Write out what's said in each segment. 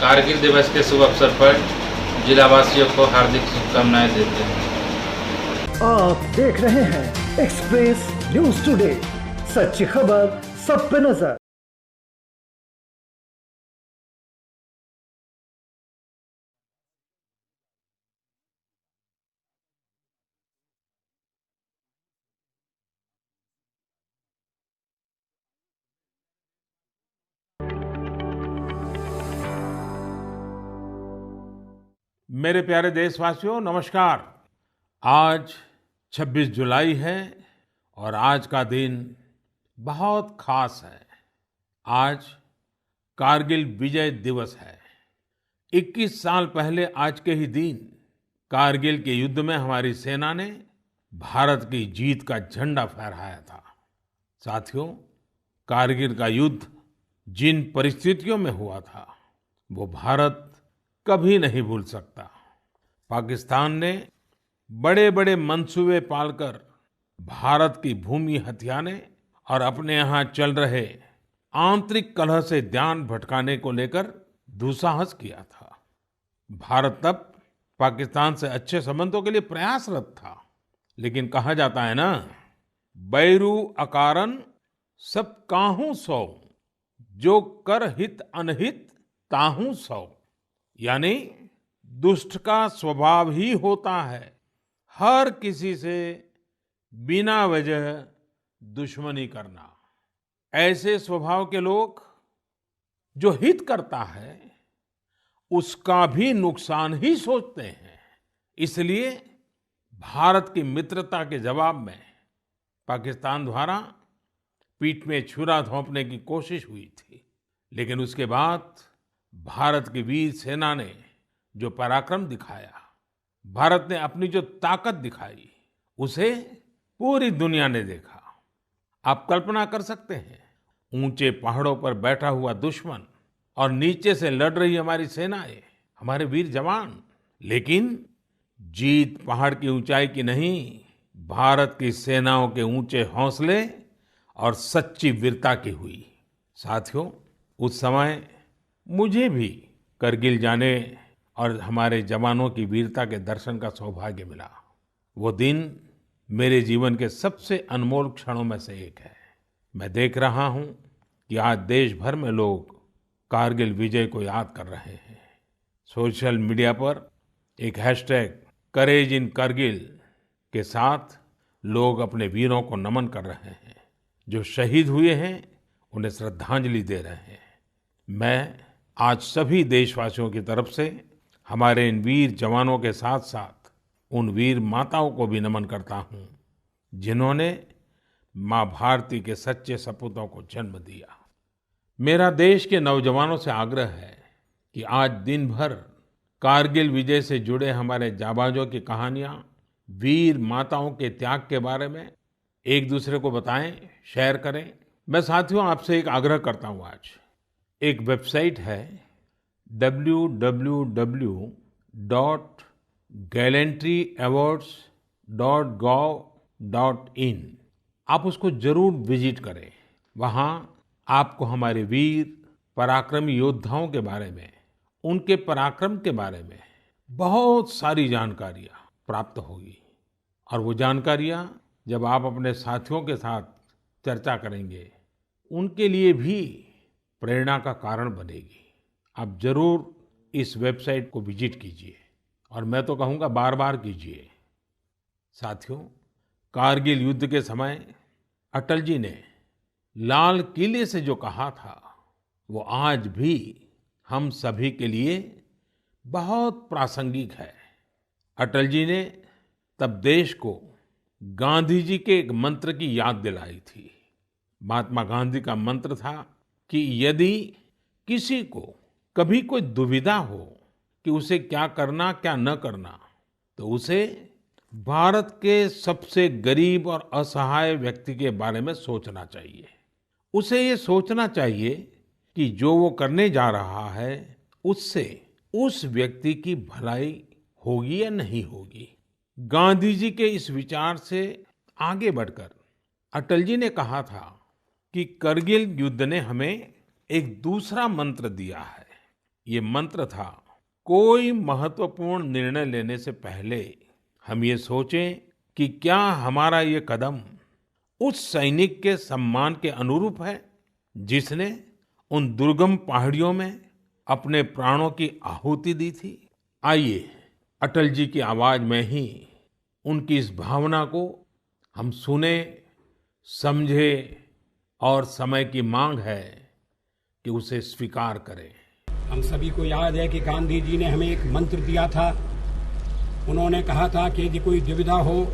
कारगिल दिवस के शुभ अवसर पर जिलावासियों को हार्दिक शुभकामनाएं देते हैं। आप देख रहे हैं एक्सप्रेस न्यूज टुडे, सच्ची खबर सब पे नजर। मेरे प्यारे देशवासियों, नमस्कार। आज 26 जुलाई है और आज का दिन बहुत खास है। आज कारगिल विजय दिवस है। 21 साल पहले आज के ही दिन कारगिल के युद्ध में हमारी सेना ने भारत की जीत का झंडा फहराया था। साथियों, कारगिल का युद्ध जिन परिस्थितियों में हुआ था, वो भारत कभी नहीं भूल सकता। पाकिस्तान ने बड़े बड़े मंसूबे पालकर भारत की भूमि हथियाने और अपने यहाँ चल रहे आंतरिक कलह से ध्यान भटकाने को लेकर दुस्साहस किया था। भारत तब पाकिस्तान से अच्छे संबंधों के लिए प्रयासरत था, लेकिन कहा जाता है ना, बैरू अकारन सब काहू सौ, जो कर हित अनहित ताहू सौ। यानी दुष्ट का स्वभाव ही होता है हर किसी से बिना वजह दुश्मनी करना। ऐसे स्वभाव के लोग जो हित करता है उसका भी नुकसान ही सोचते हैं। इसलिए भारत की मित्रता के जवाब में पाकिस्तान द्वारा पीठ में छुरा घोंपने की कोशिश हुई थी, लेकिन उसके बाद भारत की वीर सेना ने जो पराक्रम दिखाया, भारत ने अपनी जो ताकत दिखाई, उसे पूरी दुनिया ने देखा। आप कल्पना कर सकते हैं, ऊंचे पहाड़ों पर बैठा हुआ दुश्मन और नीचे से लड़ रही हमारी सेनाएं, हमारे वीर जवान। लेकिन जीत पहाड़ की ऊंचाई की नहीं, भारत की सेनाओं के ऊंचे हौसले और सच्ची वीरता की हुई। साथियों, उस समय मुझे भी करगिल जाने और हमारे जवानों की वीरता के दर्शन का सौभाग्य मिला। वो दिन मेरे जीवन के सबसे अनमोल क्षणों में से एक है। मैं देख रहा हूं कि आज देश भर में लोग कारगिल विजय को याद कर रहे हैं। सोशल मीडिया पर एक हैशटैग करेज इन करगिल के साथ लोग अपने वीरों को नमन कर रहे हैं। जो शहीद हुए हैं उन्हें श्रद्धांजलि दे रहे हैं। मैं आज सभी देशवासियों की तरफ से हमारे इन वीर जवानों के साथ साथ उन वीर माताओं को भी नमन करता हूं, जिन्होंने मां भारती के सच्चे सपूतों को जन्म दिया। मेरा देश के नौजवानों से आग्रह है कि आज दिन भर कारगिल विजय से जुड़े हमारे जाबाजों की कहानियां, वीर माताओं के त्याग के बारे में एक दूसरे को बताएं, शेयर करें। मैं साथियों आपसे एक आग्रह करता हूं। आज एक वेबसाइट है www.gallantryawards.gov.in। आप उसको जरूर विजिट करें। वहाँ आपको हमारे वीर पराक्रमी योद्धाओं के बारे में, उनके पराक्रम के बारे में बहुत सारी जानकारियाँ प्राप्त होगी। और वो जानकारियाँ जब आप अपने साथियों के साथ चर्चा करेंगे, उनके लिए भी प्रेरणा का कारण बनेगी। आप जरूर इस वेबसाइट को विजिट कीजिए और मैं तो कहूँगा बार बार कीजिए। साथियों, कारगिल युद्ध के समय अटल जी ने लाल किले से जो कहा था, वो आज भी हम सभी के लिए बहुत प्रासंगिक है। अटल जी ने तब देश को गांधी जी के एक मंत्र की याद दिलाई थी। महात्मा गांधी का मंत्र था कि यदि किसी को कभी कोई दुविधा हो कि उसे क्या करना क्या न करना, तो उसे भारत के सबसे गरीब और असहाय व्यक्ति के बारे में सोचना चाहिए। उसे ये सोचना चाहिए कि जो वो करने जा रहा है, उससे उस व्यक्ति की भलाई होगी या नहीं होगी। गांधी जी के इस विचार से आगे बढ़कर अटल जी ने कहा था कि करगिल युद्ध ने हमें एक दूसरा मंत्र दिया है, ये मंत्र था, कोई महत्वपूर्ण निर्णय लेने से पहले हम ये सोचें कि क्या हमारा ये कदम उस सैनिक के सम्मान के अनुरूप है जिसने उन दुर्गम पहाड़ियों में अपने प्राणों की आहुति दी थी। आइए अटल जी की आवाज में ही उनकी इस भावना को हम सुने, समझे और समय की मांग है कि उसे स्वीकार करें। हम सभी को याद है कि गांधी जी ने हमें एक मंत्र दिया था। उन्होंने कहा था कि यदि कोई दुविधा हो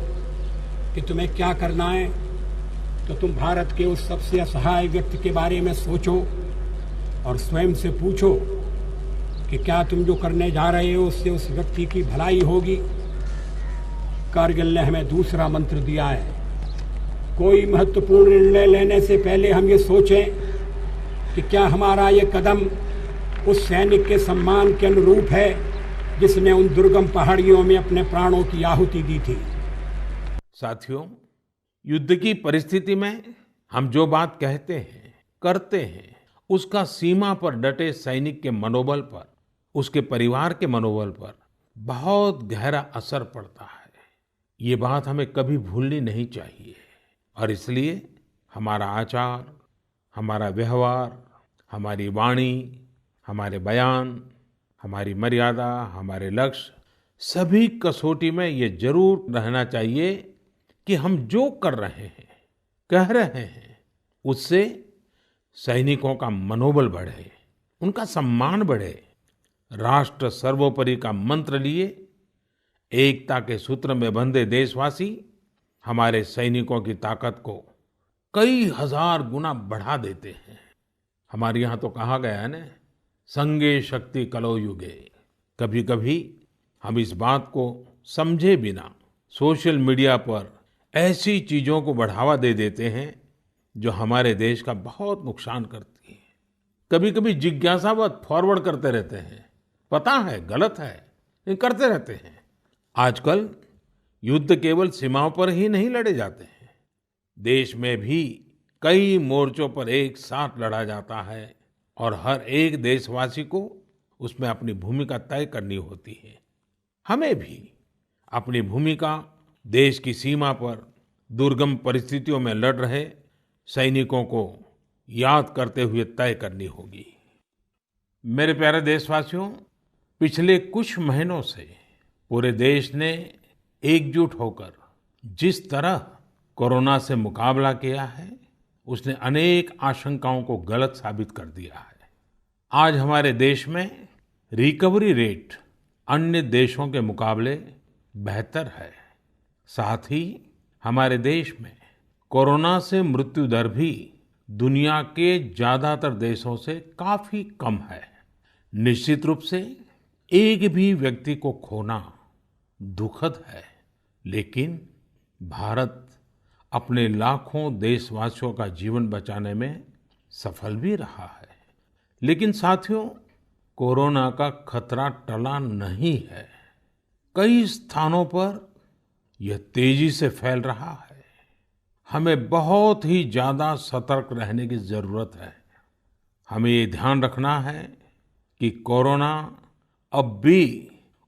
कि तुम्हें क्या करना है तो तुम भारत के उस सबसे असहाय व्यक्ति के बारे में सोचो और स्वयं से पूछो कि क्या तुम जो करने जा रहे हो उससे उस व्यक्ति की भलाई होगी। कारगिल ने हमें दूसरा मंत्र दिया है, कोई महत्वपूर्ण निर्णय लेने से पहले हम ये सोचें कि क्या हमारा ये कदम उस सैनिक के सम्मान के अनुरूप है जिसने उन दुर्गम पहाड़ियों में अपने प्राणों की आहुति दी थी। साथियों, युद्ध की परिस्थिति में हम जो बात कहते हैं, करते हैं, उसका सीमा पर डटे सैनिक के मनोबल पर, उसके परिवार के मनोबल पर बहुत गहरा असर पड़ता है। ये बात हमें कभी भूलनी नहीं चाहिए और इसलिए हमारा आचार, हमारा व्यवहार, हमारी वाणी, हमारे बयान, हमारी मर्यादा, हमारे लक्ष्य, सभी कसौटी में ये जरूर रहना चाहिए कि हम जो कर रहे हैं, कह रहे हैं, उससे सैनिकों का मनोबल बढ़े, उनका सम्मान बढ़े। राष्ट्र सर्वोपरि का मंत्र लिए एकता के सूत्र में बंधे देशवासी हमारे सैनिकों की ताकत को कई हजार गुना बढ़ा देते हैं। हमारे यहाँ तो कहा गया है ना, संगे शक्ति कलौ युगे। कभी कभी हम इस बात को समझे बिना सोशल मीडिया पर ऐसी चीजों को बढ़ावा दे देते हैं जो हमारे देश का बहुत नुकसान करती है। कभी कभी जिज्ञासावत फॉरवर्ड करते रहते हैं, पता है गलत है लेकिन करते रहते हैं। आजकल युद्ध केवल सीमाओं पर ही नहीं लड़े जाते हैं, देश में भी कई मोर्चों पर एक साथ लड़ा जाता है और हर एक देशवासी को उसमें अपनी भूमिका तय करनी होती है। हमें भी अपनी भूमिका देश की सीमा पर दुर्गम परिस्थितियों में लड़ रहे सैनिकों को याद करते हुए तय करनी होगी। मेरे प्यारे देशवासियों, पिछले कुछ महीनों से पूरे देश ने एकजुट होकर जिस तरह कोरोना से मुकाबला किया है, उसने अनेक आशंकाओं को गलत साबित कर दिया है। आज हमारे देश में रिकवरी रेट अन्य देशों के मुकाबले बेहतर है। साथ ही हमारे देश में कोरोना से मृत्यु दर भी दुनिया के ज्यादातर देशों से काफी कम है। निश्चित रूप से एक भी व्यक्ति को खोना दुखद है, लेकिन भारत अपने लाखों देशवासियों का जीवन बचाने में सफल भी रहा है। लेकिन साथियों, कोरोना का खतरा टला नहीं है। कई स्थानों पर यह तेजी से फैल रहा है। हमें बहुत ही ज्यादा सतर्क रहने की जरूरत है। हमें ये ध्यान रखना है कि कोरोना अब भी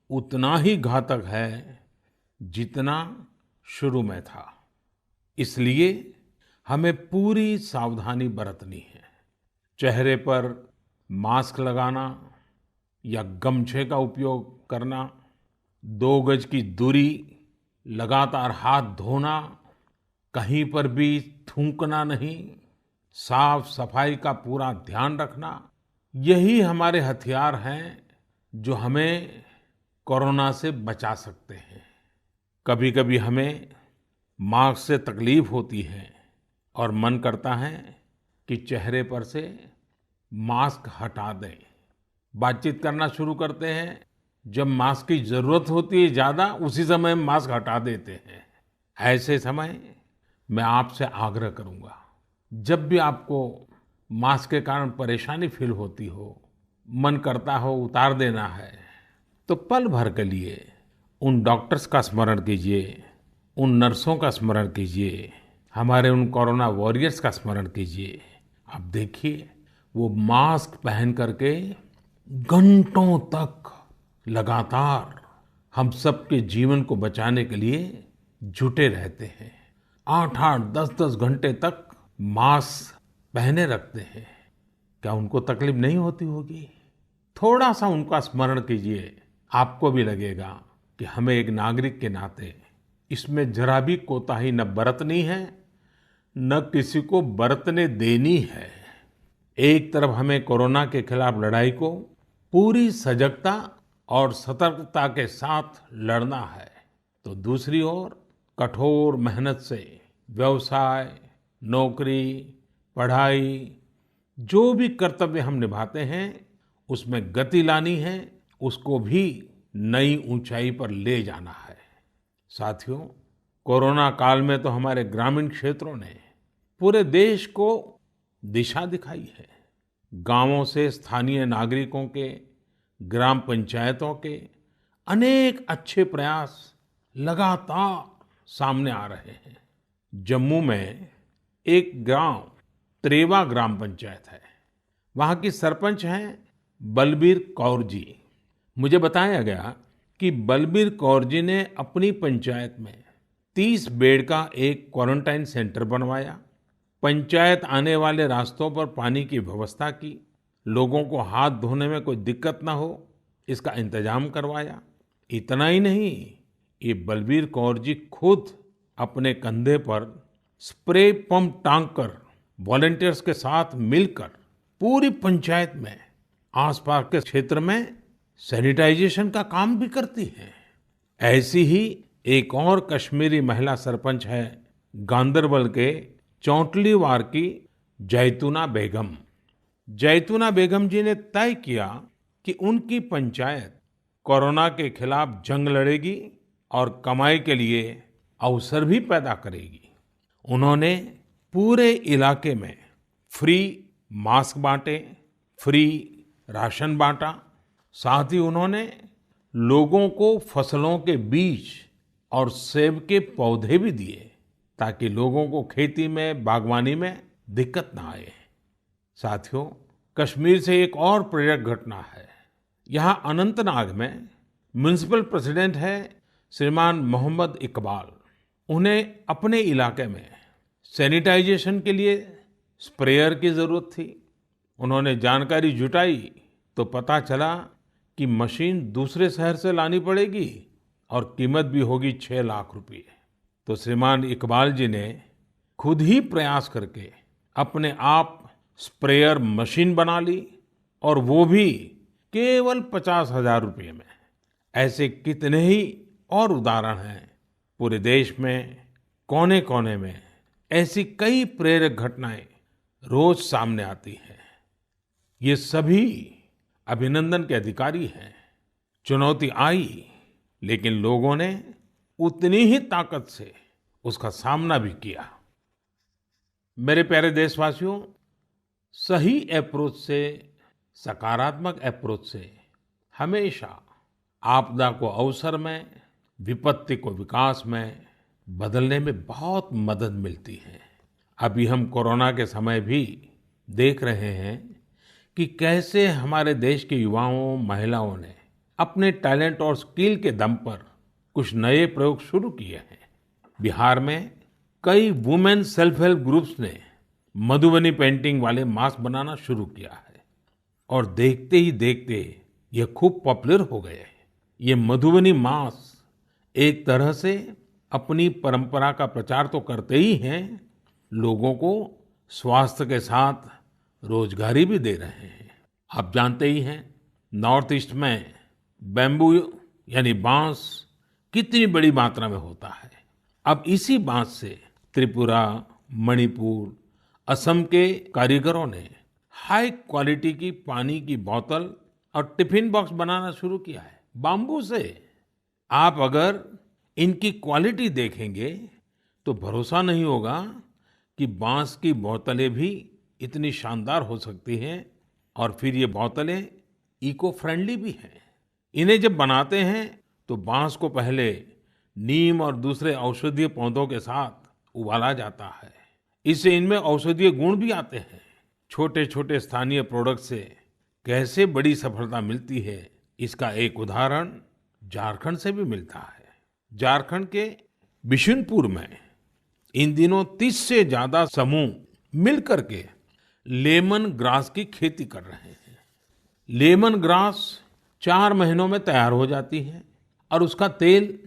उतना ही घातक है जितना शुरू में था। इसलिए हमें पूरी सावधानी बरतनी है। चेहरे पर मास्क लगाना या गमछे का उपयोग करना, 2 गज की दूरी, लगातार हाथ धोना, कहीं पर भी थूकना नहीं, साफ सफाई का पूरा ध्यान रखना, यही हमारे हथियार हैं जो हमें कोरोना से बचा सकते हैं। कभी कभी हमें मास्क से तकलीफ होती है और मन करता है कि चेहरे पर से मास्क हटा दें। बातचीत करना शुरू करते हैं, जब मास्क की जरूरत होती है ज्यादा, उसी समय मास्क हटा देते हैं। ऐसे समय मैं आपसे आग्रह करूंगा, जब भी आपको मास्क के कारण परेशानी फील होती हो, मन करता हो उतार देना है, तो पल भर के लिए उन डॉक्टर्स का स्मरण कीजिए, उन नर्सों का स्मरण कीजिए, हमारे उन कोरोना वॉरियर्स का स्मरण कीजिए। आप देखिए, वो मास्क पहन करके घंटों तक लगातार हम सबके जीवन को बचाने के लिए जुटे रहते हैं। 8-8, 10-10 घंटे तक मास्क पहने रखते हैं। क्या उनको तकलीफ नहीं होती होगी? थोड़ा सा उनका स्मरण कीजिए, आपको भी लगेगा कि हमें एक नागरिक के नाते इसमें जरा भी कोताही न बरतनी है, न किसी को बरतने देनी है। एक तरफ हमें कोरोना के खिलाफ लड़ाई को पूरी सजगता और सतर्कता के साथ लड़ना है, तो दूसरी ओर कठोर मेहनत से व्यवसाय, नौकरी, पढ़ाई, जो भी कर्तव्य हम निभाते हैं उसमें गति लानी है, उसको भी नई ऊंचाई पर ले जाना है। साथियों, कोरोना काल में तो हमारे ग्रामीण क्षेत्रों ने पूरे देश को दिशा दिखाई है। गांवों से स्थानीय नागरिकों के, ग्राम पंचायतों के अनेक अच्छे प्रयास लगातार सामने आ रहे हैं। जम्मू में एक गांव त्रेवा ग्राम पंचायत है। वहां की सरपंच हैं बलबीर कौर जी। मुझे बताया गया कि बलबीर कौर जी ने अपनी पंचायत में 30 बेड का एक क्वारंटाइन सेंटर बनवाया। पंचायत आने वाले रास्तों पर पानी की व्यवस्था की, लोगों को हाथ धोने में कोई दिक्कत ना हो इसका इंतजाम करवाया। इतना ही नहीं, ये बलबीर कौर जी खुद अपने कंधे पर स्प्रे पंप टांग कर वॉलंटियर्स के साथ मिलकर पूरी पंचायत में, आसपास के क्षेत्र में सैनिटाइजेशन का काम भी करती हैं। ऐसी ही एक और कश्मीरी महिला सरपंच है गांदरबल के चौंटलीवार की जैतूना बेगम। जैतूना बेगम जी ने तय किया कि उनकी पंचायत कोरोना के खिलाफ जंग लड़ेगी और कमाई के लिए अवसर भी पैदा करेगी। उन्होंने पूरे इलाके में फ्री मास्क बांटे, फ्री राशन बांटा। साथ ही उन्होंने लोगों को फसलों के बीज और सेब के पौधे भी दिए ताकि लोगों को खेती में, बागवानी में दिक्कत ना आए। साथियों, कश्मीर से एक और प्रेरक घटना है। यहाँ अनंतनाग में म्युनिसिपल प्रेसिडेंट है श्रीमान मोहम्मद इकबाल। उन्हें अपने इलाके में सैनिटाइजेशन के लिए स्प्रेयर की जरूरत थी। उन्होंने जानकारी जुटाई तो पता चला कि मशीन दूसरे शहर से लानी पड़ेगी और कीमत भी होगी 6 लाख रुपए। तो श्रीमान इकबाल जी ने खुद ही प्रयास करके अपने आप स्प्रेयर मशीन बना ली और वो भी केवल 50,000 रुपये में। ऐसे कितने ही और उदाहरण हैं। पूरे देश में कोने कोने में ऐसी कई प्रेरक घटनाएं रोज सामने आती हैं। ये सभी अभिनंदन के अधिकारी हैं। चुनौती आई, लेकिन लोगों ने उतनी ही ताकत से उसका सामना भी किया। मेरे प्यारे देशवासियों, सही अप्रोच से, सकारात्मक अप्रोच से हमेशा आपदा को अवसर में, विपत्ति को विकास में बदलने में बहुत मदद मिलती है। अभी हम कोरोना के समय भी देख रहे हैं कि कैसे हमारे देश के युवाओं, महिलाओं ने अपने टैलेंट और स्किल के दम पर कुछ नए प्रयोग शुरू किए हैं। बिहार में कई वुमेन सेल्फ हेल्प ग्रुप्स ने मधुबनी पेंटिंग वाले मास्क बनाना शुरू किया है और देखते ही देखते ये खूब पॉपुलर हो गए। ये मधुबनी मास्क एक तरह से अपनी परंपरा का प्रचार तो करते ही हैं, लोगों को स्वास्थ्य के साथ रोजगारी भी दे रहे हैं। आप जानते ही हैं, नॉर्थ ईस्ट में बैम्बू यानी बांस कितनी बड़ी मात्रा में होता है। अब इसी बांस से त्रिपुरा, मणिपुर, असम के कारीगरों ने हाई क्वालिटी की पानी की बोतल और टिफिन बॉक्स बनाना शुरू किया है बाम्बू से। आप अगर इनकी क्वालिटी देखेंगे तो भरोसा नहीं होगा कि बांस की बोतलें भी इतनी शानदार हो सकती हैं और फिर ये बोतलें इको फ्रेंडली भी हैं। इन्हें जब बनाते हैं तो बांस को पहले नीम और दूसरे औषधीय पौधों के साथ उबाला जाता है। इससे इनमें औषधीय गुण भी आते हैं। छोटे छोटे स्थानीय प्रोडक्ट से कैसे बड़ी सफलता मिलती है, इसका एक उदाहरण झारखंड से भी मिलता है। झारखंड के बिशुनपुर में इन दिनों 30 से ज्यादा समूह मिलकर के लेमन ग्रास की खेती कर रहे हैं। लेमन ग्रास 4 महीनों में तैयार हो जाती है और उसका तेल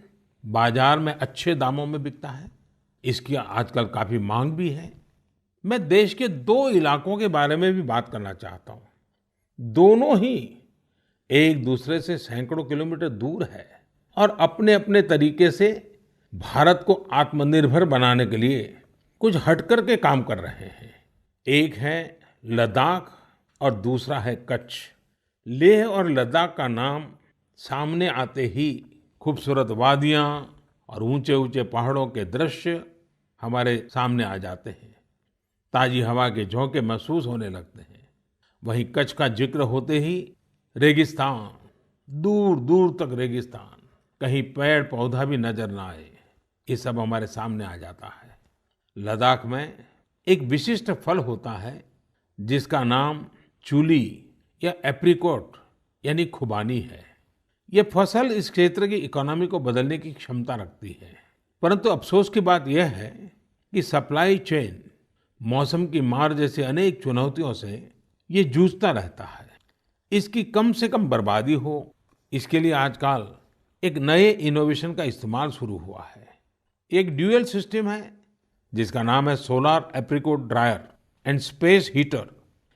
बाजार में अच्छे दामों में बिकता है। इसकी आजकल काफी मांग भी है। मैं देश के 2 इलाकों के बारे में भी बात करना चाहता हूँ। दोनों ही एक दूसरे से सैकड़ों किलोमीटर दूर है और अपने अपने तरीके से भारत को आत्मनिर्भर बनाने के लिए कुछ हटकर के काम कर रहे हैं। एक है लद्दाख और दूसरा है कच्छ। लेह और लद्दाख का नाम सामने आते ही खूबसूरत वादियां और ऊंचे ऊंचे पहाड़ों के दृश्य हमारे सामने आ जाते हैं। ताजी हवा के झोंके महसूस होने लगते हैं। वहीं कच्छ का जिक्र होते ही रेगिस्तान, दूर दूर तक रेगिस्तान, कहीं पेड़ पौधा भी नजर ना आए, ये सब हमारे सामने आ जाता है। लद्दाख में एक विशिष्ट फल होता है जिसका नाम चूली या एप्रिकॉट यानी खुबानी है। ये फसल इस क्षेत्र की इकोनॉमी को बदलने की क्षमता रखती है। परंतु अफसोस की बात यह है कि सप्लाई चेन, मौसम की मार जैसी अनेक चुनौतियों से ये जूझता रहता है। इसकी कम से कम बर्बादी हो, इसके लिए आजकल एक नए इनोवेशन का इस्तेमाल शुरू हुआ है। एक ड्यूअल सिस्टम है जिसका नाम है solar apricot dryer and space heater.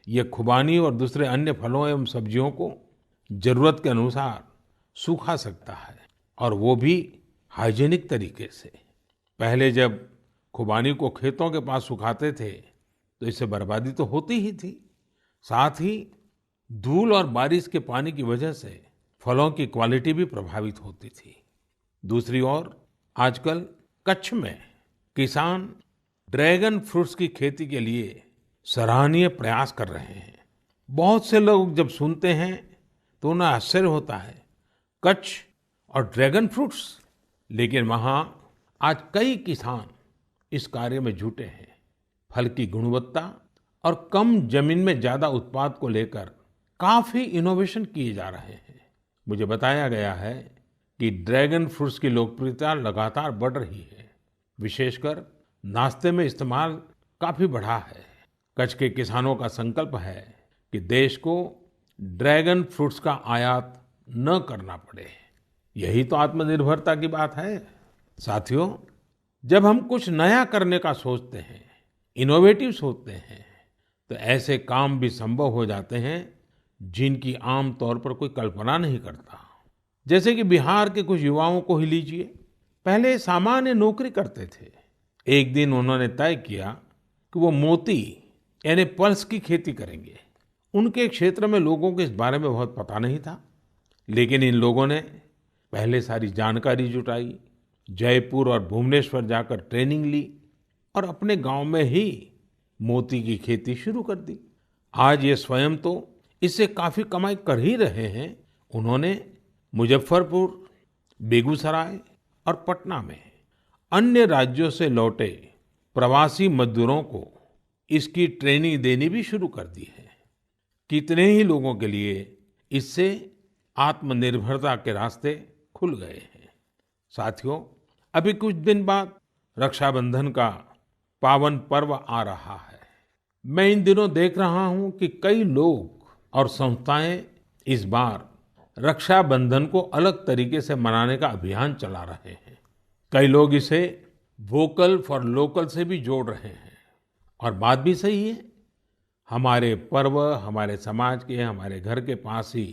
ये खुबानी और दूसरे अन्य फलों एवं सब्जियों को जरूरत के अनुसार सूखा सकता है, और वो भी हाइजीनिक तरीके से। पहले जब खुबानी को खेतों के पास सुखाते थे तो इससे बर्बादी तो होती ही थी, साथ ही धूल और बारिश के पानी की वजह से फलों की क्वालिटी भी प्रभावित होती थी। दूसरी ओर आजकल कच्छ में किसान ड्रैगन फ्रूट्स की खेती के लिए सराहनीय प्रयास कर रहे हैं। बहुत से लोग जब सुनते हैं तो उन्हें आश्चर्य होता है, कच्छ और ड्रैगन फ्रूट्स, लेकिन वहाँ आज कई किसान इस कार्य में जुटे हैं। फल की गुणवत्ता और कम जमीन में ज्यादा उत्पाद को लेकर काफी इनोवेशन किए जा रहे हैं। मुझे बताया गया है कि ड्रैगन फ्रूट्स की लोकप्रियता लगातार बढ़ रही है। विशेषकर नाश्ते में इस्तेमाल काफी बढ़ा है। कच्छ के किसानों का संकल्प है कि देश को ड्रैगन फ्रूट्स का आयात न करना पड़े। यही तो आत्मनिर्भरता की बात है। साथियों, जब हम कुछ नया करने का सोचते हैं, इनोवेटिव सोचते हैं, तो ऐसे काम भी संभव हो जाते हैं जिनकी आम तौर पर कोई कल्पना नहीं करता। जैसे कि बिहार के कुछ युवाओं को ही लीजिए। पहले सामान्य नौकरी करते थे। एक दिन उन्होंने तय किया कि वो मोती यानी पल्स की खेती करेंगे। उनके क्षेत्र में लोगों को इस बारे में बहुत पता नहीं था, लेकिन इन लोगों ने पहले सारी जानकारी जुटाई, जयपुर और भुवनेश्वर जाकर ट्रेनिंग ली और अपने गांव में ही मोती की खेती शुरू कर दी। आज ये स्वयं तो इससे काफी कमाई कर ही रहे हैं। उन्होंने मुजफ्फरपुर, बेगूसराय और पटना में अन्य राज्यों से लौटे प्रवासी मजदूरों को इसकी ट्रेनिंग देनी भी शुरू कर दी है। कितने ही लोगों के लिए इससे आत्मनिर्भरता के रास्ते खुल गए हैं। साथियों, अभी कुछ दिन बाद रक्षाबंधन का पावन पर्व आ रहा है। मैं इन दिनों देख रहा हूं कि कई लोग और संस्थाएं इस बार रक्षाबंधन को अलग तरीके से मनाने का अभियान चला रहे हैं। कई लोग इसे वोकल फॉर लोकल से भी जोड़ रहे हैं, और बात भी सही है। हमारे पर्व हमारे समाज के, हमारे घर के पास ही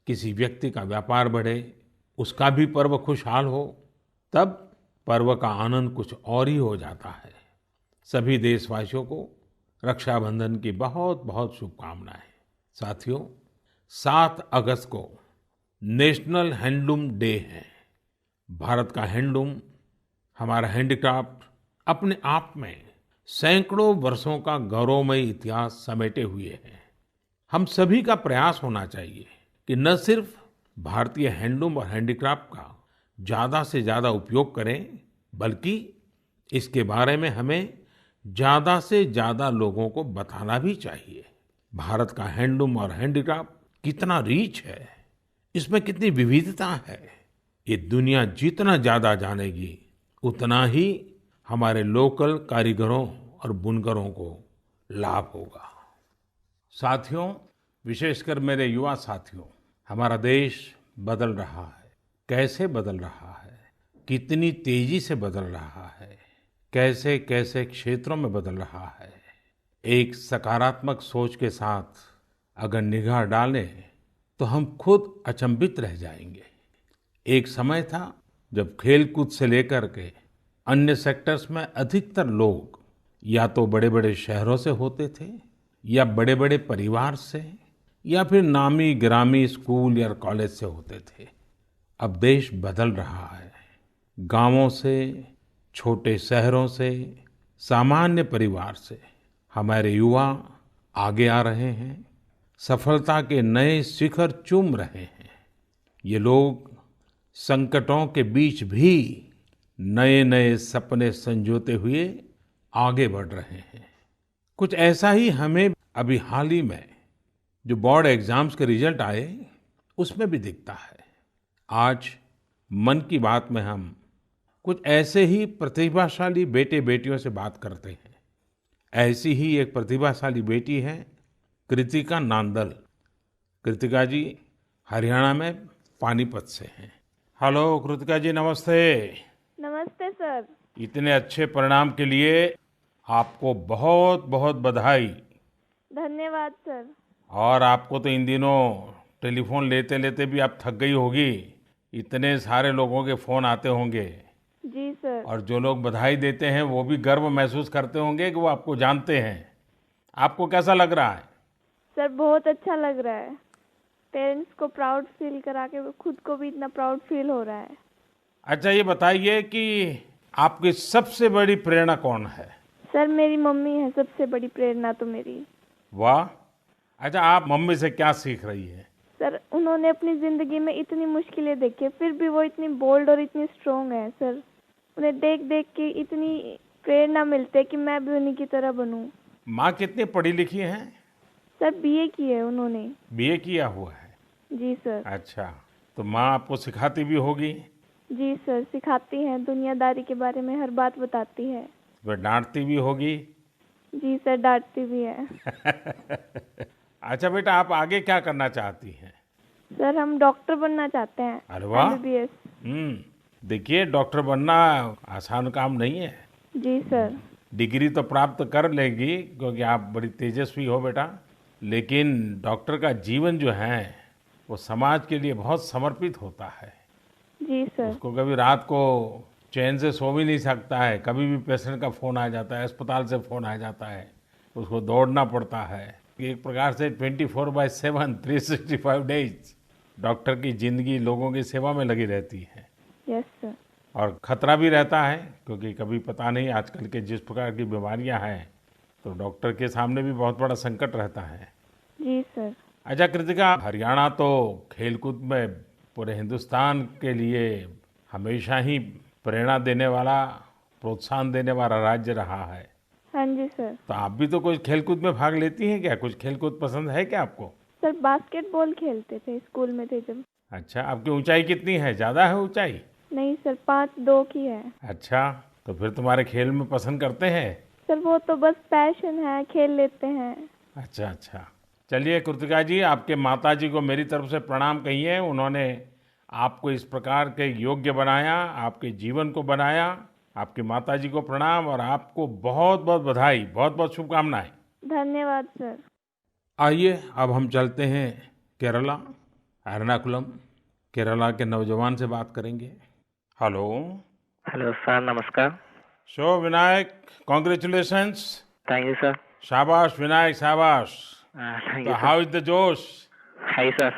किसी व्यक्ति का व्यापार बढ़े, उसका भी पर्व खुशहाल हो, तब पर्व का आनंद कुछ और ही हो जाता है। सभी देशवासियों को रक्षाबंधन की बहुत बहुत शुभकामनाएं। साथियों, 7 अगस्त को नेशनल हैंडलूम डे है। भारत का हैंडलूम, हमारा हैंडीक्राफ्ट अपने आप में सैकड़ों वर्षों का गौरवमयी इतिहास समेटे हुए है। हम सभी का प्रयास होना चाहिए कि न सिर्फ भारतीय हैंडलूम और हैंडीक्राफ्ट का ज्यादा से ज्यादा उपयोग करें, बल्कि इसके बारे में हमें ज्यादा से ज्यादा लोगों को बताना भी चाहिए। भारत का हैंडलूम और हैंडीक्राफ्ट कितना रीच है, इसमें कितनी विविधता है, ये दुनिया जितना ज्यादा जानेगी उतना ही हमारे लोकल कारीगरों और बुनकरों को लाभ होगा। साथियों, विशेषकर मेरे युवा साथियों, हमारा देश बदल रहा है। कैसे बदल रहा है, कितनी तेजी से बदल रहा है, कैसे कैसे क्षेत्रों में बदल रहा है। एक सकारात्मक सोच के साथ अगर निगाह डालें तो हम खुद अचंभित रह जाएंगे। एक समय था जब खेलकूद से लेकर के अन्य सेक्टर्स में अधिकतर लोग या तो बड़े बड़े शहरों से होते थे या बड़े बड़े परिवार से या फिर नामी गिरामी स्कूल या कॉलेज से होते थे। अब देश बदल रहा है। गांवों से, छोटे शहरों से, सामान्य परिवार से हमारे युवा आगे आ रहे हैं, सफलता के नए शिखर चूम रहे हैं। ये लोग संकटों के बीच भी नए नए सपने संजोते हुए आगे बढ़ रहे हैं। कुछ ऐसा ही हमें अभी हाल ही में जो बोर्ड एग्जाम्स के रिजल्ट आए उसमें भी दिखता है। आज मन की बात में हम कुछ ऐसे ही प्रतिभाशाली बेटे बेटियों से बात करते हैं। ऐसी ही एक प्रतिभाशाली बेटी है कृतिका नांदल। कृतिका जी हरियाणा में पानीपत से हैं। हेलो कृतिका जी, नमस्ते। नमस्ते सर। इतने अच्छे परिणाम के लिए आपको बहुत बहुत बधाई। धन्यवाद सर। और आपको तो इन दिनों टेलीफोन लेते लेते भी आप थक गई होगी, इतने सारे लोगों के फोन आते होंगे। जी सर। और जो लोग बधाई देते हैं वो भी गर्व महसूस करते होंगे कि वो आपको जानते हैं। आपको कैसा लग रहा है? सर बहुत अच्छा लग रहा है। पेरेंट्स को प्राउड फील करा के खुद को भी इतना प्राउड फील हो रहा है। अच्छा, ये बताइए कि आपकी सबसे बड़ी प्रेरणा कौन है? सर मेरी मम्मी है सबसे बड़ी प्रेरणा तो मेरी। वाह। अच्छा, आप मम्मी से क्या सीख रही है? सर उन्होंने अपनी जिंदगी में इतनी मुश्किलें देखी फिर भी वो इतनी बोल्ड और इतनी स्ट्रोंग है। सर उन्हें देख देख के इतनी प्रेरणा मिलती है कि मैं भी उन्हीं की तरह बनूं। माँ कितनी पढ़ी लिखी हैं? सर बीए की है उन्होंने। बीए किया हुआ है? जी सर। अच्छा, तो माँ आपको सिखाती भी होगी? जी सर, सिखाती हैं, दुनियादारी के बारे में हर बात बताती है। वह डांटती भी होगी? जी सर, डांटती भी है। अच्छा बेटा, आप आगे क्या करना चाहती हैं? सर हम डॉक्टर बनना चाहते हैं। अरे वाह। MBBS। देखिए, डॉक्टर बनना आसान काम नहीं है। जी सर। डिग्री तो प्राप्त कर लेगी क्योंकि आप बड़ी तेजस्वी हो बेटा, लेकिन डॉक्टर का जीवन जो है वो समाज के लिए बहुत समर्पित होता है। जी सर। उसको कभी रात को चैन से सो भी नहीं सकता है, कभी भी पेशेंट का फ़ोन आ जाता है, अस्पताल से फ़ोन आ जाता है, उसको दौड़ना पड़ता है। एक प्रकार से 24/7 365 डेज डॉक्टर की जिंदगी लोगों की सेवा में लगी रहती है। Yes sir. और खतरा भी रहता है क्योंकि कभी पता नहीं आजकल के जिस प्रकार की बीमारियां हैं, तो डॉक्टर के सामने भी बहुत बड़ा संकट रहता है। जी सर। अच्छा कृतिका, हरियाणा तो खेलकूद में पूरे हिंदुस्तान के लिए हमेशा ही प्रेरणा देने वाला, प्रोत्साहन देने वाला राज्य रहा है। हाँ जी सर। तो आप भी तो कुछ खेलकूद में भाग लेती हैं क्या? कुछ खेलकूद पसंद है क्या आपको? सर बास्केटबॉल खेलते थे स्कूल में थे जब। अच्छा, आपकी ऊंचाई कितनी है? ज़्यादा है ऊंचाई? नहीं सर, 5'2" की है। अच्छा, तो फिर तुम्हारे खेल में पसंद करते हैं? सर वो तो बस पैशन है, खेल लेते हैं। अच्छा अच्छा। चलिए कृतिका जी, आपके माता जी को मेरी तरफ से प्रणाम कहिए। उन्होंने आपको इस प्रकार के योग्य बनाया, आपके जीवन को बनाया। आपकी माता जी को प्रणाम और आपको बहुत बहुत बधाई, बहुत बहुत शुभकामनाएं। धन्यवाद सर। आइए अब हम चलते हैं केरला, एर्नाकुलम। केरला के नौजवान से बात करेंगे। हेलो। हेलो सर, नमस्कार। So Vinayak, congratulations. Thank you sir. शाबाश विनायक, शाबाश। थैंक तो यू हाउ इज द जोश? Hi sir.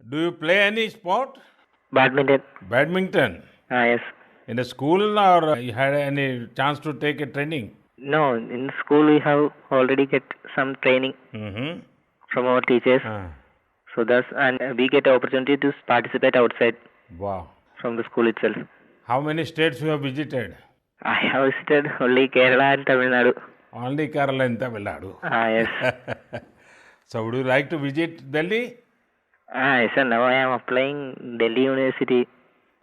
Do you play any sport? Badminton. Badminton yes. in a school, or you had any chance to take a training? No, in school we have already get some training Mm-hmm. from our teachers. Ah, So thus, and we get opportunity to participate outside wow. from the school itself. How many states you have visited? I have visited only Kerala and Tamil Nadu. Only Kerala and Tamil Nadu. Yes. So would you like to visit Delhi? Yes, sir. Now I am applying Delhi University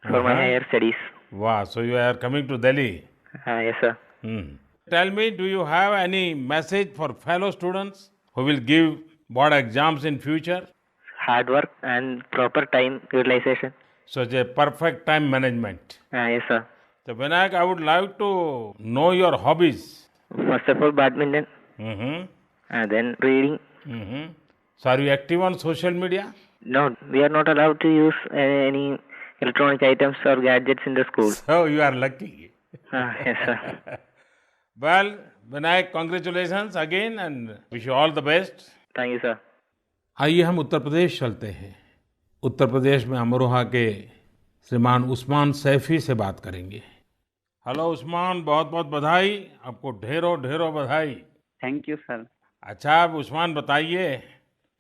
for my Uh-huh. higher studies. Wow, so you are coming to Delhi. Yes, sir. Hmm. Tell me, do you have any message for fellow students who will give board exams in future? Hard work and proper time utilization. Such a perfect time management. Yes, sir. So Vinayak, I would like to know your hobbies. First of all, badminton, Mm-hmm. and then reading. Mm-hmm. So are you active on social media? No, we are not allowed to use any electronic items or gadgets in the school. So you are lucky. Yes, sir. Well, Vinayak, congratulations again and wish you all the best. Thank you, sir. आइए हम उत्तर प्रदेश चलते हैं। उत्तर प्रदेश में अमरोहा के श्रीमान उस्मान सैफी से बात करेंगे। हेलो उस्मान, बहुत बहुत बधाई, आपको ढेरों ढेरों बधाई। Thank you sir. अच्छा, अब उस्मान बताइए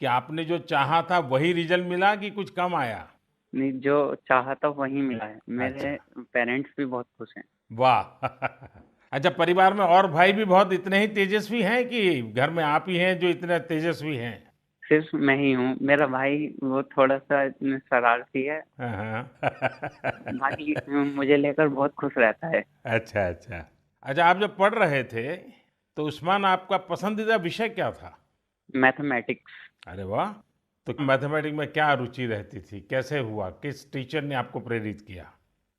कि आपने जो चाहा था वही रिजल्ट मिला कि कुछ कम आया? नहीं, जो चाहा था वही मिला है। मेरे पेरेंट्स भी बहुत खुश हैं। वाह अच्छा, परिवार में और भाई भी बहुत इतने ही तेजस्वी हैं कि घर में आप ही हैं जो इतने तेजस्वी हैं? सिर्फ मैं ही हूँ। मेरा भाई वो थोड़ा सा शरारती है, हाँ। बाकी मुझे लेकर बहुत खुश रहता है। अच्छा अच्छा अच्छा, आप जब पढ़ रहे थे तो उस्मान आपका पसंदीदा विषय क्या था? मैथमेटिक्स। अरे वाह, तो मैथमेटिक्स में क्या रुचि रहती थी, कैसे हुआ, किस टीचर ने आपको प्रेरित किया?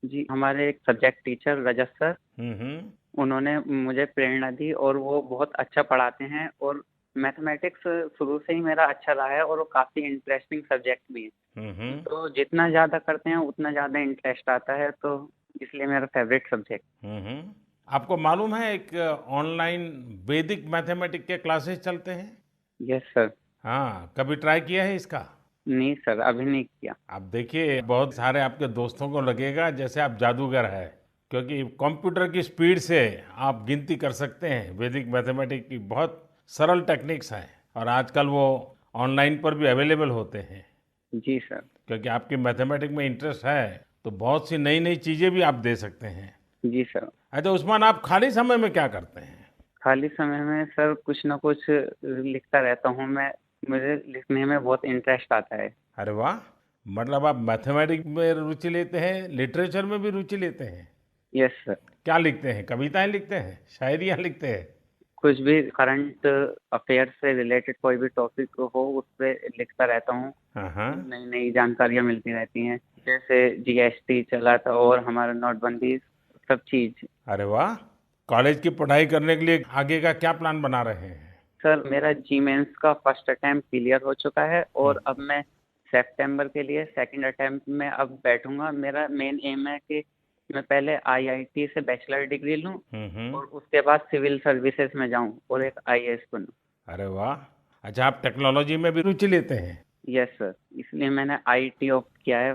जी, हमारे एक सब्जेक्ट टीचर रजत सर, हम्म। उन्होंने मुझे प्रेरणा दी और वो बहुत अच्छा पढ़ाते हैं और मैथमेटिक्स शुरू से ही मेरा अच्छा रहा है और वो काफ़ी इंटरेस्टिंग सब्जेक्ट भी है। हम्म। तो जितना ज़्यादा करते हैं उतना ज़्यादा इंटरेस्ट आता है, तो इसलिए मेरा फेवरेट सब्जेक्ट। हम्म। आपको मालूम है एक ऑनलाइन वैदिक मैथमेटिक्स के क्लासेस चलते हैं? Yes sir. हाँ, कभी ट्राई किया है इसका? नहीं सर, अभी नहीं किया। आप देखिए, बहुत सारे आपके दोस्तों को लगेगा जैसे आप जादूगर है, क्योंकि कंप्यूटर की स्पीड से आप गिनती कर सकते हैं। वैदिक मैथमेटिक्स की बहुत सरल टेक्निक्स हैं और आजकल वो ऑनलाइन पर भी अवेलेबल होते हैं। जी सर। क्योंकि आपकी मैथमेटिक्स में इंटरेस्ट है तो बहुत सी नई नई चीज़ें भी आप दे सकते हैं। जी सर। अच्छा उस्मान, आप खाली समय में क्या करते हैं? खाली समय में सर कुछ ना कुछ लिखता रहता हूँ मैं। मुझे लिखने में बहुत इंटरेस्ट आता है। अरे वाह, मतलब आप मैथमेटिक्स में रुचि लेते हैं, लिटरेचर में भी रुचि लेते हैं? Yes sir. क्या लिखते हैं? कविताएं लिखते हैं, शायरियाँ लिखते हैं? कुछ भी करंट अफेयर से रिलेटेड कोई भी टॉपिक हो उस पर लिखता रहता हूँ। हाँ। नई नई जानकारियाँ मिलती रहती हैं, जैसे जीएसटी चला था और हमारा नोटबंदी, सब चीज़। अरे वाह, कॉलेज की पढ़ाई करने के लिए आगे का क्या प्लान बना रहे हैं? सर मेरा जी मेंस का फर्स्ट अटेम्प्ट क्लियर हो चुका है और अब मैं सितंबर के लिए सेकंड अटेम्प्ट में अब बैठूंगा। मेरा मेन एम है कि मैं पहले आईआईटी से बैचलर डिग्री लूं और उसके बाद सिविल सर्विसेज में जाऊं और एक आईएएस बनूं। अरे वाह, अच्छा आप टेक्नोलॉजी में भी रुचि लेते हैं? यस सर, इसलिए मैंने आईटी ऑप्ट किया है।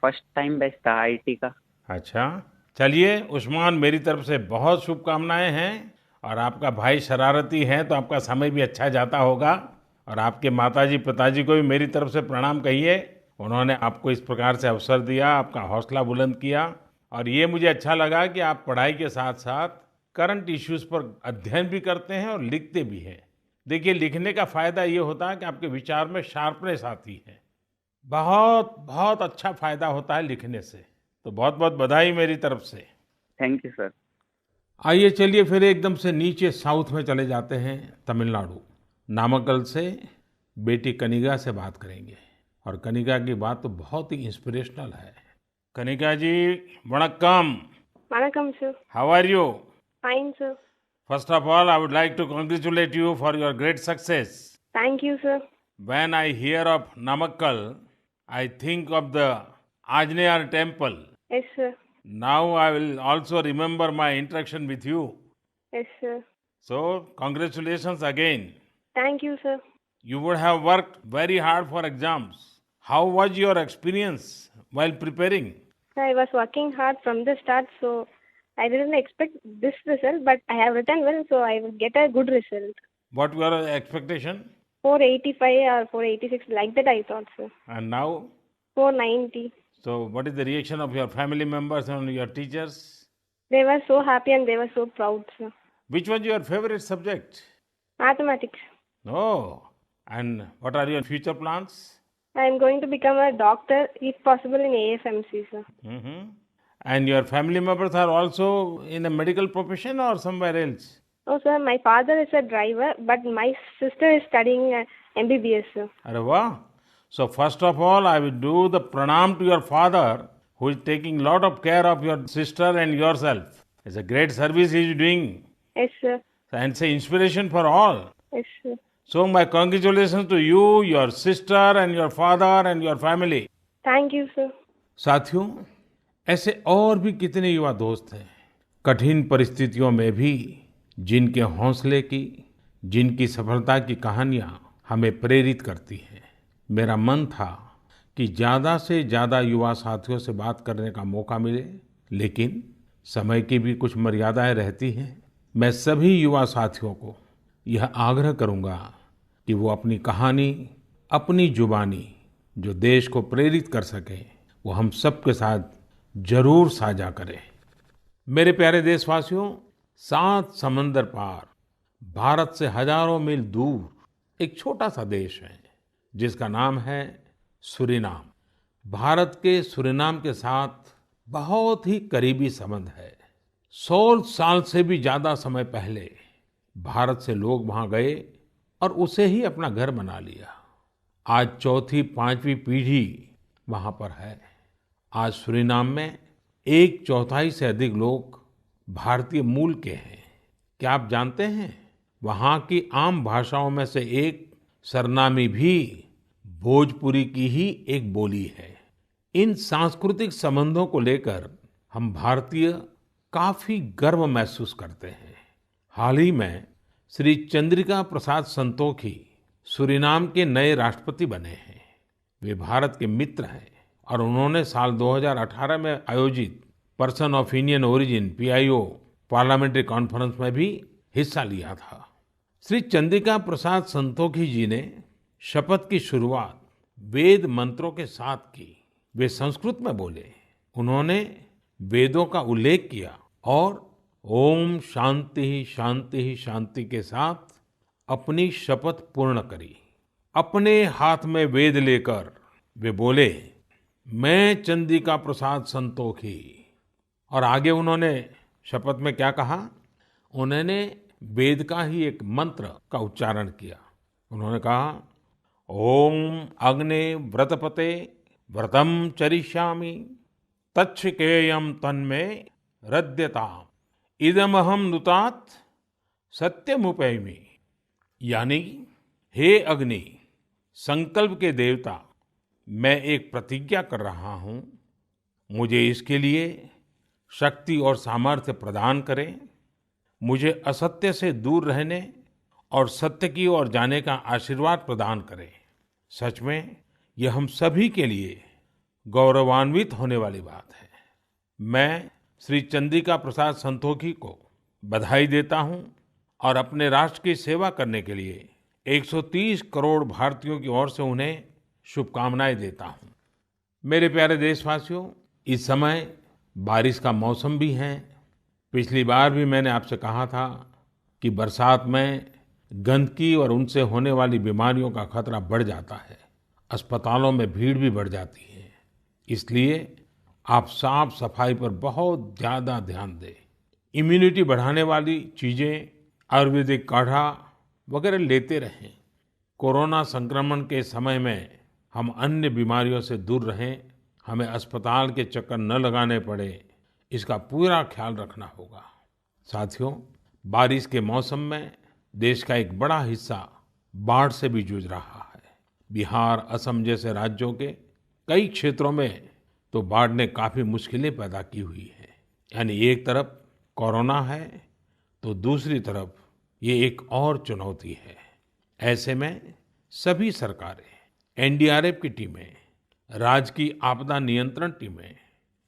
फर्स्ट टाइम बेस्ट था आईटी का। अच्छा, चलिए उस्मान, मेरी तरफ से बहुत शुभकामनाएं हैं। और आपका भाई शरारती है तो आपका समय भी अच्छा जाता होगा। और आपके माताजी पिताजी को भी मेरी तरफ से प्रणाम कहिए, उन्होंने आपको इस प्रकार से अवसर दिया, आपका हौसला बुलंद किया। और ये मुझे अच्छा लगा कि आप पढ़ाई के साथ साथ करंट इश्यूज पर अध्ययन भी करते हैं और लिखते भी हैं। देखिए, लिखने का फायदा ये होता है कि आपके विचार में शार्पनेस आती है। बहुत बहुत अच्छा फायदा होता है लिखने से। तो बहुत बहुत बधाई मेरी तरफ से। Thank you sir. आइए चलिए फिर एकदम से नीचे साउथ में चले जाते हैं, तमिलनाडु। नामक्कल से बेटी कनिका से बात करेंगे। और कनिका की बात तो बहुत ही इंस्पिरेशनल है। Kanika ji, vanakkam. Vanakkam sir. How are you? Fine sir. First of all, I would like to congratulate you for your great success. Thank you sir. When I hear of Namakkal, I think of the Anjaneya temple. Yes sir. Now I will also remember my interaction with you. Yes sir. So, congratulations again. Thank you sir. You would have worked very hard for exams. How was your experience while preparing? I was working hard from the start, so I didn't expect this result, but I have written well, so I will get a good result. What were your expectation? 485 or 486, like that I thought, sir. And now? 490. So, what is the reaction of your family members and your teachers? They were so happy and they were so proud, sir. Which was your favorite subject? Mathematics. Oh, And what are your future plans? I'm going to become a doctor, if possible, in AFMC, sir. Hmm. And your family members are also in a medical profession or somewhere else? Oh, sir, my father is a driver, but my sister is studying MBBS, sir. Arre वाह! So first of all, I will do the pranam to your father, who is taking lot of care of your sister and yourself. It's a great service he is doing, Yes, sir. and it's an inspiration for all. Yes, sir. So my congratulations to you, your sister and your father and your family. Thank you, sir. साथियों, ऐसे और भी कितने युवा दोस्त हैं, कठिन परिस्थितियों में भी जिनके हौसले की, जिनकी सफलता की कहानियां हमें प्रेरित करती हैं। मेरा मन था कि ज़्यादा से ज़्यादा युवा साथियों से बात करने का मौका मिले, लेकिन समय की भी कुछ मर्यादाएं रहती हैं। मैं सभी युवा साथियों को यह आग्रह करूंगा कि वो अपनी कहानी, अपनी जुबानी जो देश को प्रेरित कर सके, वो हम सबके साथ जरूर साझा करें। मेरे प्यारे देशवासियों, 7 समंदर पार भारत से हजारों मील दूर एक छोटा सा देश है जिसका नाम है सूरीनाम। भारत के सूरीनाम के साथ बहुत ही करीबी संबंध है। 100 साल से भी ज्यादा समय पहले भारत से लोग वहां गए और उसे ही अपना घर बना लिया। आज चौथी, 5वीं पीढ़ी वहां पर है। आज सूरीनाम में 1/4 से अधिक लोग भारतीय मूल के हैं। क्या आप जानते हैं, वहां की आम भाषाओं में से एक सरनामी भी भोजपुरी की ही एक बोली है। इन सांस्कृतिक संबंधों को लेकर हम भारतीय काफी गर्व महसूस करते हैं। हाल ही में श्री चंद्रिका प्रसाद संतोखी सूरीनाम के नए राष्ट्रपति बने हैं। वे भारत के मित्र हैं और उन्होंने साल 2018 में आयोजित person of Indian origin PIO parliamentary conference में भी हिस्सा लिया था। श्री चंद्रिका प्रसाद संतोखी जी ने शपथ की शुरुआत वेद मंत्रों के साथ की। वे संस्कृत में बोले, उन्होंने वेदों का उल्लेख किया और ओम शांति शांति शांति के साथ अपनी शपथ पूर्ण करी। अपने हाथ में वेद लेकर वे बोले, मैं चंद्रिका प्रसाद संतोखी। और आगे उन्होंने शपथ में क्या कहा, उन्होंने वेद का ही एक मंत्र का उच्चारण किया। उन्होंने कहा, ओम अग्ने व्रतपते व्रतम चरिष्यामि तच्छकेयम तन्मे रद्यताम इदमहम नुतात सत्यमुपैमि। यानी, हे अग्नि, संकल्प के देवता, मैं एक प्रतिज्ञा कर रहा हूं, मुझे इसके लिए शक्ति और सामर्थ्य प्रदान करें। मुझे असत्य से दूर रहने और सत्य की ओर जाने का आशीर्वाद प्रदान करें। सच में यह हम सभी के लिए गौरवान्वित होने वाली बात है। मैं श्री चंद्रिका प्रसाद संतोखी को बधाई देता हूं और अपने राष्ट्र की सेवा करने के लिए 130 करोड़ भारतीयों की ओर से उन्हें शुभकामनाएं देता हूं। मेरे प्यारे देशवासियों, इस समय बारिश का मौसम भी है। पिछली बार भी मैंने आपसे कहा था कि बरसात में गंदगी और उनसे होने वाली बीमारियों का खतरा बढ़ जाता है, अस्पतालों में भीड़ भी बढ़ जाती है। इसलिए आप साफ सफाई पर बहुत ज्यादा ध्यान दें। इम्यूनिटी बढ़ाने वाली चीजें, आयुर्वेदिक काढ़ा वगैरह लेते रहें। कोरोना संक्रमण के समय में हम अन्य बीमारियों से दूर रहें, हमें अस्पताल के चक्कर न लगाने पड़े, इसका पूरा ख्याल रखना होगा। साथियों, बारिश के मौसम में देश का एक बड़ा हिस्सा बाढ़ से भी जूझ रहा है। बिहार, असम जैसे राज्यों के कई क्षेत्रों में तो बाढ़ ने काफी मुश्किलें पैदा की हुई है। यानी एक तरफ कोरोना है तो दूसरी तरफ ये एक और चुनौती है। ऐसे में सभी सरकारें, NDRF की टीमें, राज्य की आपदा नियंत्रण टीमें,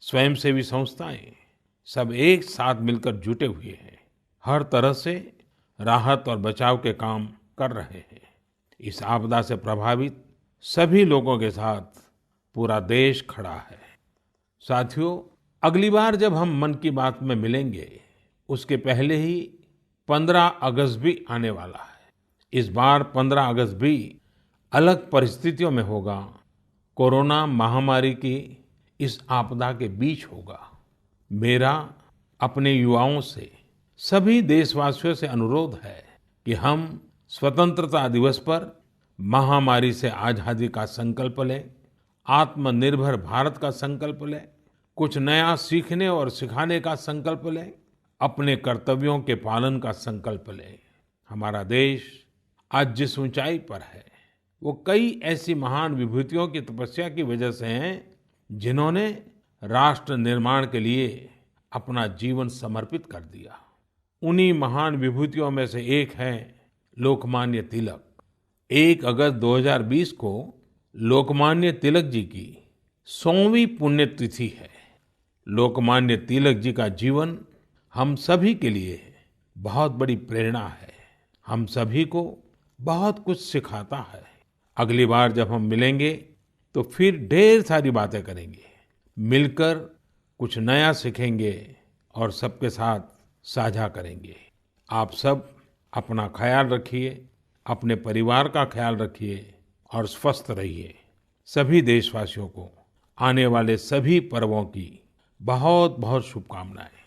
स्वयंसेवी संस्थाएं सब एक साथ मिलकर जुटे हुए हैं। हर तरह से राहत और बचाव के काम कर रहे हैं। इस आपदा से प्रभावित सभी लोगों के साथ पूरा देश खड़ा है। साथियों, अगली बार जब हम मन की बात में मिलेंगे, उसके पहले ही 15 अगस्त भी आने वाला है। इस बार 15 अगस्त भी अलग परिस्थितियों में होगा, कोरोना महामारी की इस आपदा के बीच होगा। मेरा अपने युवाओं से, सभी देशवासियों से अनुरोध है कि हम स्वतंत्रता दिवस पर महामारी से आजादी का संकल्प लें, आत्मनिर्भर भारत का संकल्प लें, कुछ नया सीखने और सिखाने का संकल्प लें, अपने कर्तव्यों के पालन का संकल्प लें। हमारा देश आज जिस ऊंचाई पर है, वो कई ऐसी महान विभूतियों की तपस्या की वजह से हैं जिन्होंने राष्ट्र निर्माण के लिए अपना जीवन समर्पित कर दिया। उन्हीं महान विभूतियों में से एक है लोकमान्य तिलक। 1 अगस्त 2020 को लोकमान्य तिलक जी की 100वीं पुण्यतिथि है। लोकमान्य तिलक जी का जीवन हम सभी के लिए बहुत बड़ी प्रेरणा है, हम सभी को बहुत कुछ सिखाता है। अगली बार जब हम मिलेंगे तो फिर ढेर सारी बातें करेंगे, मिलकर कुछ नया सीखेंगे और सबके साथ साझा करेंगे। आप सब अपना ख्याल रखिए, अपने परिवार का ख्याल रखिए और स्वस्थ रहिए। सभी देशवासियों को आने वाले सभी पर्वों की बहुत बहुत शुभकामनाएं।